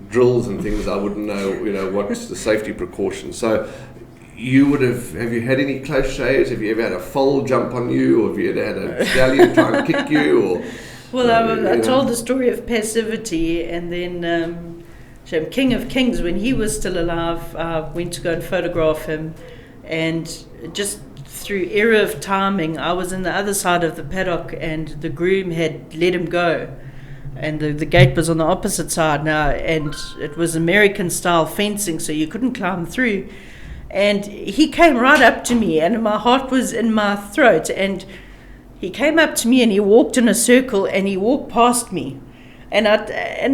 drills and things, I wouldn't know, what's the safety precautions. So you would have you had any close shaves? Have you ever had a foal jump on you, or have you ever had a stallion try and kick you? Or Well, I told the story of passivity, and then King of Kings, when he was still alive, I went to go and photograph him, and just through error of timing, I was in the other side of the paddock, and the groom had let him go. and the gate was on the opposite side now, and it was American style fencing, so you couldn't climb through. And he came right up to me, and my heart was in my throat, and he came up to me and he walked in a circle and he walked past me. And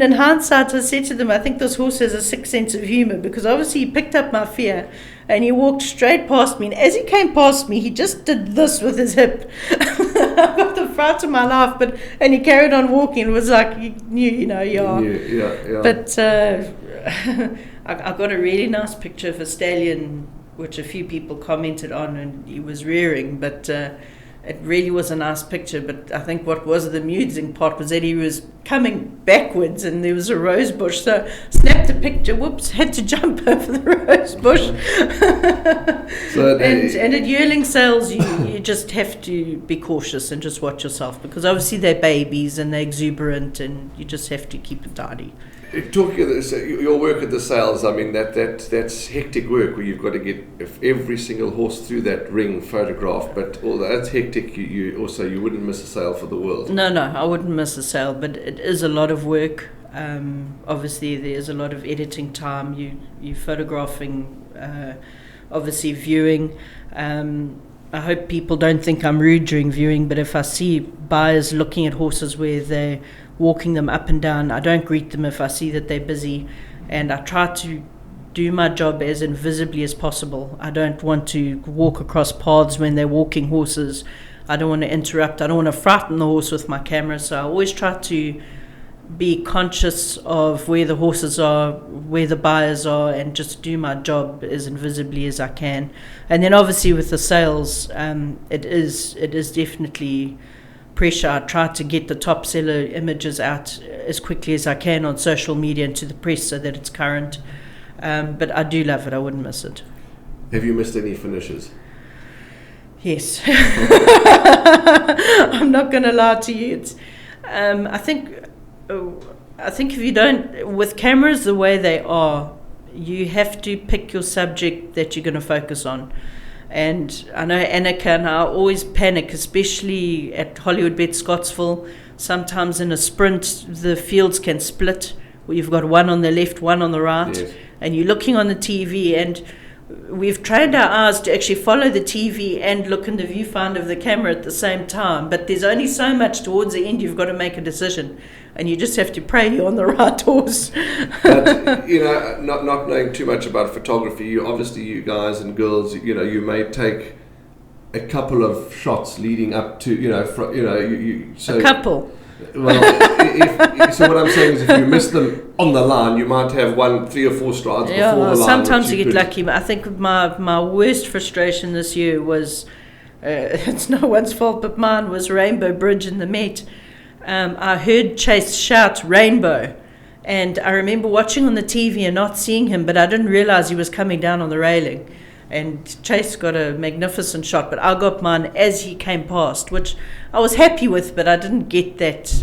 in hindsight, I said to them, I think this horse has a sick sense of humor, because obviously he picked up my fear and he walked straight past me. And as he came past me, he just did this with his hip. I got the fright of my life, and he carried on walking. It was like, he knew, Yeah. But I got a really nice picture of a stallion, which a few people commented on, and he was rearing, but it really was a nice picture. But I think what was the amusing part was that he was coming backwards and there was a rose bush. So snapped a picture, whoops, had to jump over the rose bush. And at yearling sales, you just have to be cautious and just watch yourself, because obviously they're babies and they're exuberant, and you just have to keep it tidy. Talking of this, your work at the sales, I mean, that's hectic work, where you've got to get every single horse through that ring photographed. But although that's hectic, you wouldn't miss a sale for the world. No, I wouldn't miss a sale, but it is a lot of work. Obviously, there's a lot of editing time. You're photographing, obviously viewing. I hope people don't think I'm rude during viewing, but if I see buyers looking at horses where they're walking them up and down, I don't greet them if I see that they're busy, and I try to do my job as invisibly as possible. I don't want to walk across paths when they're walking horses. I don't want to interrupt. I don't want to frighten the horse with my camera, so I always try to be conscious of where the horses are, where the buyers are, and just do my job as invisibly as I can. And then obviously with the sales, it is definitely pressure. I try to get the top seller images out as quickly as I can on social media and to the press so that it's current. But I do love it. I wouldn't miss it. Have you missed any finishes? Yes. I'm not going to lie to you. It's, I think if you don't, with cameras the way they are, you have to pick your subject that you're going to focus on. And I know Annika and I always panic, especially at Hollywood Bet Scottsville. Sometimes in a sprint, the fields can split, where you've got one on the left, one on the right, yes. And you're looking on the TV, and we've trained our eyes to actually follow the TV and look in the viewfinder of the camera at the same time. But there's only so much towards the end you've got to make a decision, and you just have to pray you're on the right horse. But not knowing too much about photography, you guys and girls, you may take a couple of shots leading up to so a couple. Well, so what I'm saying is, if you miss them on the line, you might have 3 or 4 strides before the line. Sometimes you get lucky, but I think my worst frustration this year was, it's no one's fault but mine, was Rainbow Bridge in the Met. I heard Chase shout Rainbow, and I remember watching on the TV and not seeing him, but I didn't realize he was coming down on the railing. And Chase got a magnificent shot, but I got mine as he came past, which I was happy with, but I didn't get that.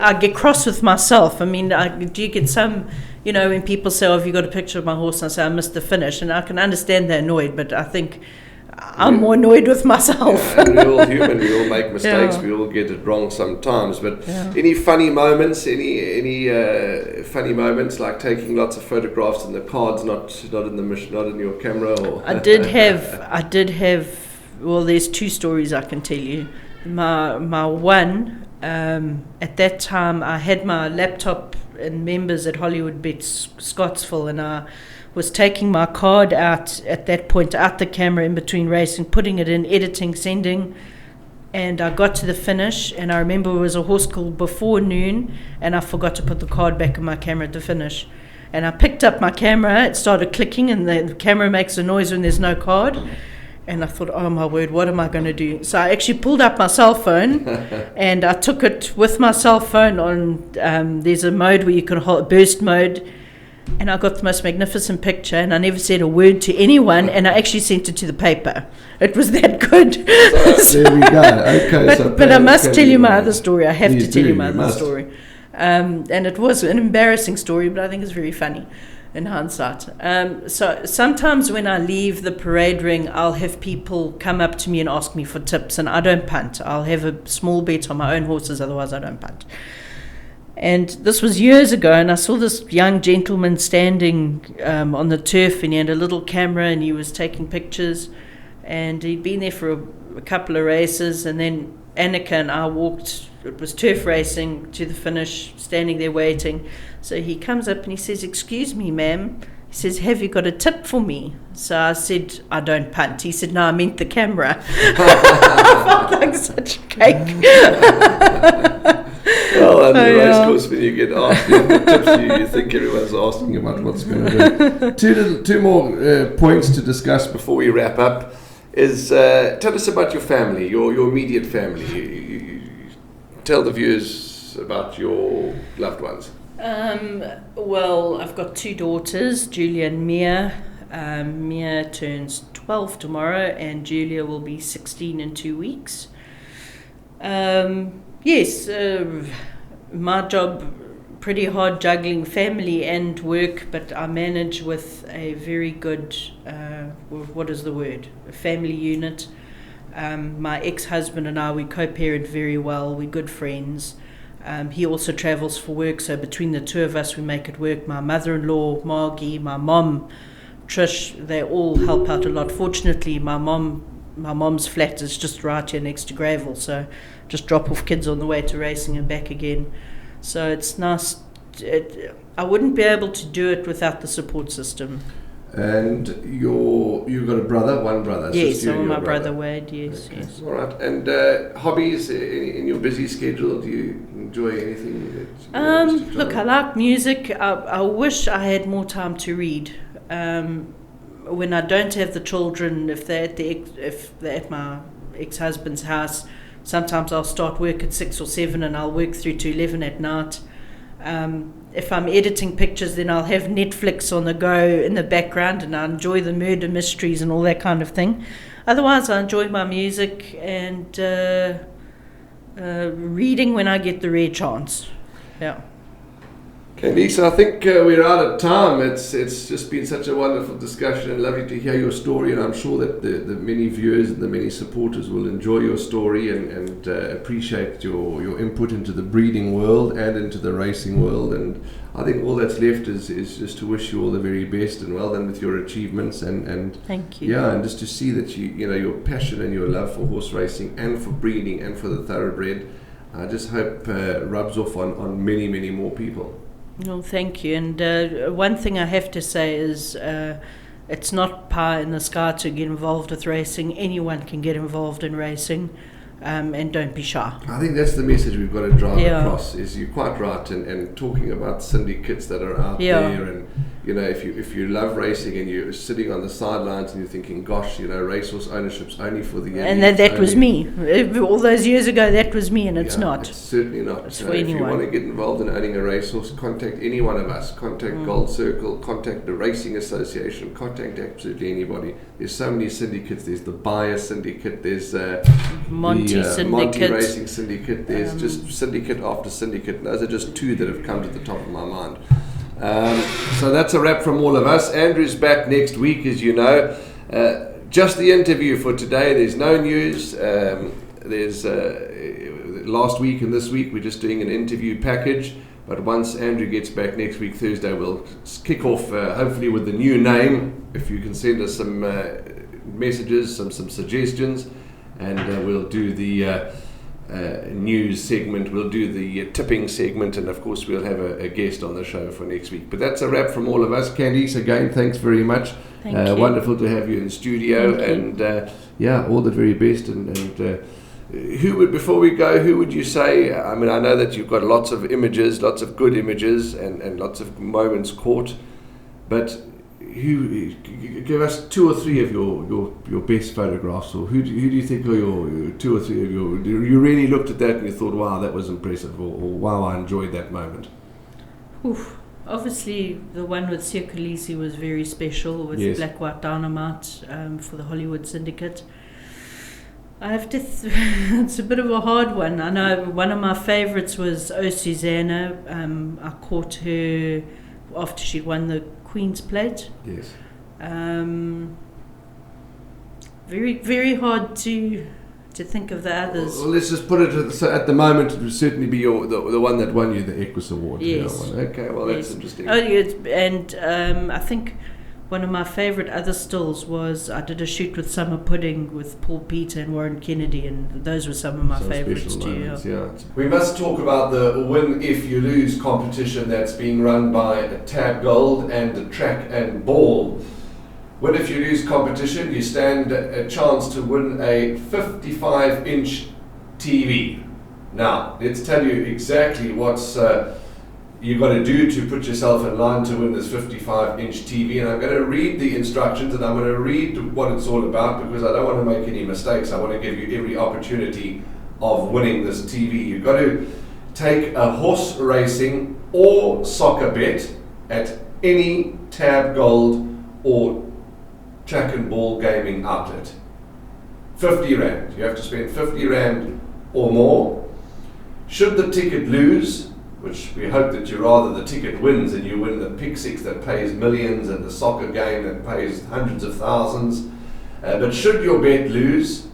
I get cross with myself. I mean, do you get some, when people say, have you got a picture of my horse? And I say, I missed the finish. And I can understand they're annoyed, but I think I'm more annoyed with myself. Yeah, and we're all human. We all make mistakes. Yeah. We all get it wrong sometimes. But any funny moments? Any funny moments, like taking lots of photographs and the cards not in the mission, not in your camera? Or I did have. Well, there's 2 stories I can tell you. My one, at that time, I had my laptop and members at Hollywood Bet Scottsville, and I was taking my card out at that point, out the camera in between racing, putting it in, editing, sending, and I got to the finish, and I remember it was a horse called Before Noon, and I forgot to put the card back in my camera at the finish. And I picked up my camera, it started clicking, and the camera makes a noise when there's no card. And I thought, oh my word, what am I going to do? So I actually pulled up my cell phone and I took it with my cell phone on, there's a mode where you can hold burst mode. And I got the most magnificent picture, and I never said a word to anyone, and I actually sent it to the paper. It was that good. So there we go. Okay, but I must tell you my other story. I have to tell you my other story. And it was an embarrassing story, but I think it's very funny in hindsight. So sometimes when I leave the parade ring, I'll have people come up to me and ask me for tips, and I don't punt. I'll have a small bet on my own horses, otherwise I don't punt. And this was years ago, and I saw this young gentleman standing on the turf, and he had a little camera, and he was taking pictures, and he'd been there for a couple of races, and then Annika and I walked, it was turf racing, to the finish, standing there waiting. So he comes up and he says, "Excuse me, ma'am." He says, "Have you got a tip for me?" So I said, "I don't punt." He said, "No, I meant the camera." I felt like such a cake. Well, and the race course, when you get asked the tips, you think everyone's asking about what's going to do. Two more points to discuss before we wrap up is tell us about your family, your immediate family. You tell the viewers about your loved ones. Well, I've got 2 daughters, Julia and Mia. Mia turns 12 tomorrow, and Julia will be 16 in 2 weeks. Yes, my job, pretty hard juggling family and work, but I manage with a very good, what is the word, a family unit. My ex-husband and I, we co-parent very well, we're good friends. He also travels for work, so between the two of us we make it work. My mother-in-law, Margie, my mom, Trish, they all help out a lot. Fortunately, my mom's flat is just right here next to Gravel, so just drop off kids on the way to racing and back again. So it's nice. I wouldn't be able to do it without the support system. And you've got a brother, one brother. Yes, so my brother Wade. Yes, okay. Yes. All right. And hobbies in your busy schedule? Do you enjoy anything? Look, I like music. I wish I had more time to read. When I don't have the children, if they're at my ex-husband's house, sometimes I'll start work at 6 or 7 and I'll work through to 11 at night. If I'm editing pictures, then I'll have Netflix on the go in the background, and I enjoy the murder mysteries and all that kind of thing. Otherwise, I enjoy my music and reading when I get the rare chance. Yeah. Candiese, I think we're out of time. It's just been such a wonderful discussion and lovely to hear your story, and I'm sure that the many viewers and the many supporters will enjoy your story and appreciate your input into the breeding world and into the racing world. And I think all that's left is just to wish you all the very best, and well done with your achievements, and thank you. Yeah, and just to see that you know your passion and your love for horse racing and for breeding and for the thoroughbred, I just hope rubs off on many, many more people. Well, thank you. And one thing I have to say is it's not pie in the sky to get involved with racing. Anyone can get involved in racing, and don't be shy. I think that's the message we've got to drive across, is you're quite right, and talking about syndicates that are out there, and you know, if you love racing and you're sitting on the sidelines and you're thinking, gosh, you know, racehorse ownership's only for the and that was me. All those years ago, that was me, and it's not. It's certainly not. It's so for if anyone. you want to get involved in owning a racehorse, contact any one of us. Contact Gold Circle, contact the Racing Association, contact absolutely anybody. There's so many syndicates. There's the Buyer Syndicate, there's Monty Syndicate, Monty Racing Syndicate, there's just syndicate after syndicate. Those are just 2 that have come to the top of my mind. So that's a wrap from all of us. Andrew's back next week, as you know. Just the interview for today. There's no news. There's last week and this week we're just doing an interview package. But once Andrew gets back next week, Thursday, we'll kick off hopefully with the new name. If you can send us some messages, some suggestions, and we'll do the news segment, we'll do the tipping segment, and of course we'll have a guest on the show for next week. But that's a wrap from all of us. Candiese, again, thanks very much. Thank you. Wonderful to have you in the studio. Thank and all the very best. And before we go, who would you say, I mean, I know that you've got lots of images, lots of good images, and lots of moments caught, but who, give us 2 or 3 of your best photographs, or who do you think are your 2 or 3 of you really looked at that and you thought, wow, that was impressive, or wow, I enjoyed that moment? Oof. Obviously, the one with Sir Khaleesi was very special, with Black White Dynamite for the Hollywood Syndicate. I have to. It's a bit of a hard one. I know one of my favourites was O Susanna. I caught her after she won the Queen's Plate. Yes. Very, very hard to think of the others. Well, let's just put it at the moment. It would certainly be the one that won you the Equus Award. Yes. Okay. Well, that's Yes. interesting. Oh, yes, and I think one of my favourite other stills was I did a shoot with Summer Pudding with Paul Peter and Warren Kennedy, and those were some of my Some favourites special too. moments, yeah. We must talk about the win if you lose competition that's being run by Tab Gold and Track and Ball. Win if you lose competition, you stand a chance to win a 55-inch TV. Now, let's tell you exactly what's you've got to do to put yourself in line to win this 55-inch TV. And I'm going to read the instructions, and I'm going to read what it's all about, because I don't want to make any mistakes. I want to give you every opportunity of winning this TV. You've got to take a horse racing or soccer bet at any Tab Gold or Track and Ball gaming outlet. 50 Rand. You have to spend 50 Rand or more. Should the ticket lose, which we hope that you rather the ticket wins and you win the Pick Six that pays millions and the soccer game that pays hundreds of thousands, but should your bet lose,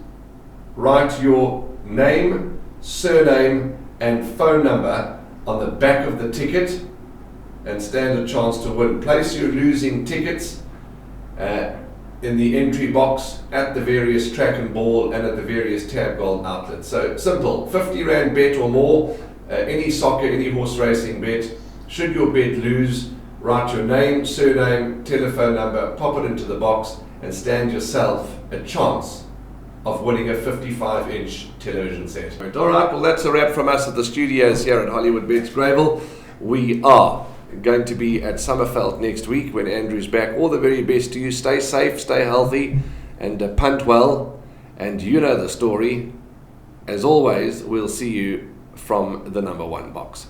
write your name, surname and phone number on the back of the ticket and stand a chance to win. Place your losing tickets in the entry box at the various Track and Ball and at the various Tab Gold outlets. So simple, 50 Rand bet or more, any soccer, any horse racing bet. Should your bet lose, write your name, surname, telephone number, pop it into the box and stand yourself a chance of winning a 55-inch television set. All right, well that's a wrap from us at the studios here at Hollywood Bets Gravel. We are going to be at Summerfeld next week when Andrew's back. All the very best to you. Stay safe, stay healthy, and punt well. And you know the story. As always, we'll see you from the number one box.